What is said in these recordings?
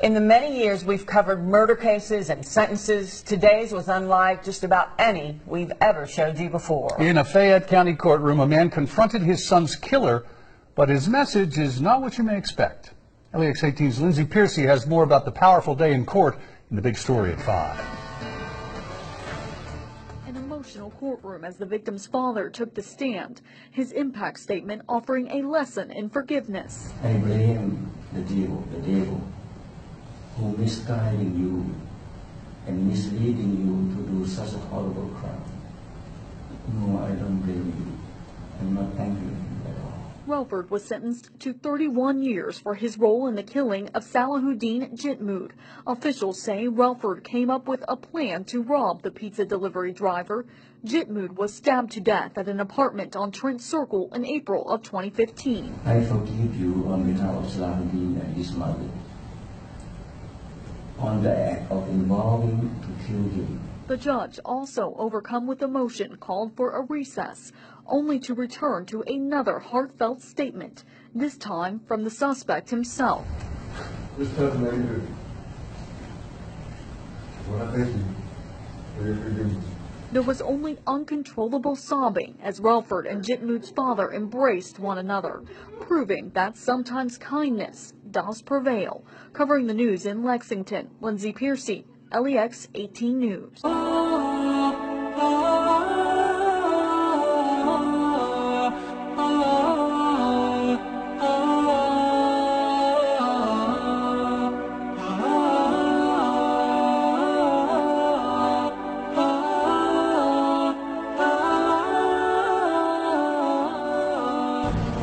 In the many years we've covered murder cases and sentences, today's was unlike just about any we've ever showed you before. In a Fayette County courtroom, a man confronted his son's killer, but his message is not what you may expect. LEX 18's Lindsay Piercy has more about the powerful day in court in the big story at 5. An emotional courtroom as the victim's father took the stand, his impact statement offering a lesson in forgiveness. I blame the devil who misguiding you and misleading you to do such a horrible crime. No, I don't blame you. I'm not angry at all. Relford was sentenced to 31 years for his role in the killing of Salahuddin Jitmoud. Officials say Relford came up with a plan to rob the pizza delivery driver. Jitmoud was stabbed to death at an apartment on Trent Circle in April of 2015. I forgive you on behalf of Salahuddin and his mother on the act of involving to kill him. The judge, also overcome with emotion, called for a recess, only to return to another heartfelt statement, this time from the suspect himself. There was only uncontrollable sobbing as Relford and Jitmoud's father embraced one another, proving that sometimes kindness does prevail. Covering the news in Lexington, Lindsay Piercy, LEX 18 News.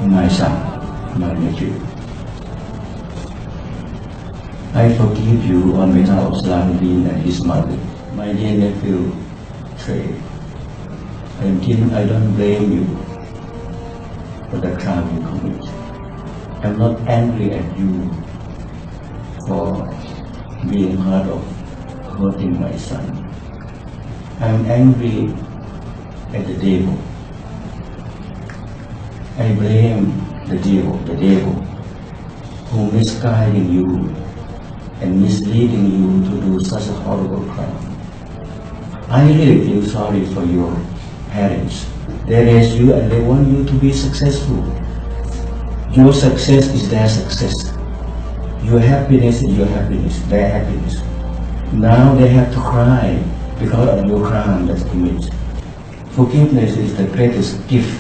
My son, my nephew, I forgive you on behalf of Salahuddin and his mother. My dear nephew, Trey, I don't blame you for the crime you commit. I'm not angry at you for being hurt of hurting my son. I'm angry at the devil. I blame the devil who misguiding you and misleading you to do such a horrible crime. I really feel sorry for your parents. They raised you and they want you to be successful. Your success is their success. Your happiness is your happiness, their happiness. Now they have to cry because of your crime that's committed. Forgiveness is the greatest gift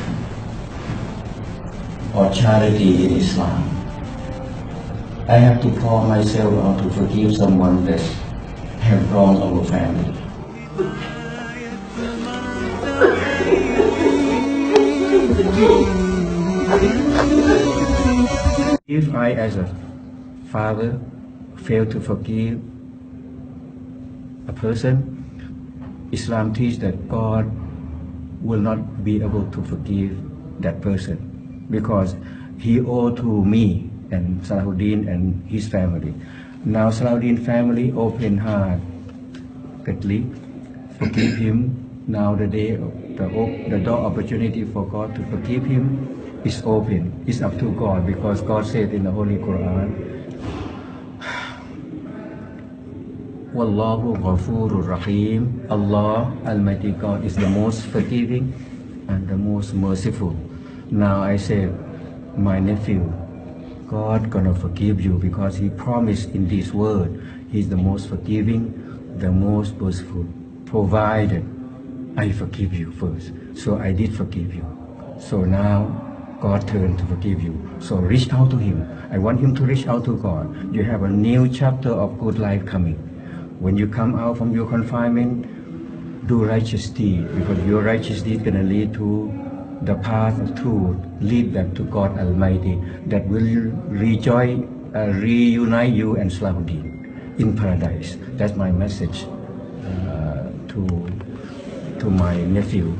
or charity in Islam. I have to pour myself out to forgive someone that have wronged our family. If I as a father fail to forgive a person, Islam teaches that God will not be able to forgive that person, because he owed to me and Salahuddin and his family. Now Salahuddin family open-heartedly forgive him. Now the door opportunity for God to forgive him is open. It's up to God, because God said in the Holy Quran, Wallahu Ghafurur Rahim. Allah, Almighty God, is the most forgiving and the most merciful. Now I said, my nephew, God gonna forgive you, because he promised in this word, he's the most forgiving, the most merciful, provided I forgive you first. So I did forgive you. So now God turned to forgive you. So reach out to him. I want him to reach out to God. You have a new chapter of good life coming. When you come out from your confinement, do righteous deed, because your righteous deed gonna lead to the path of truth, lead back to God Almighty, that will reunite you and Salahuddin in paradise. That's my message to my nephew.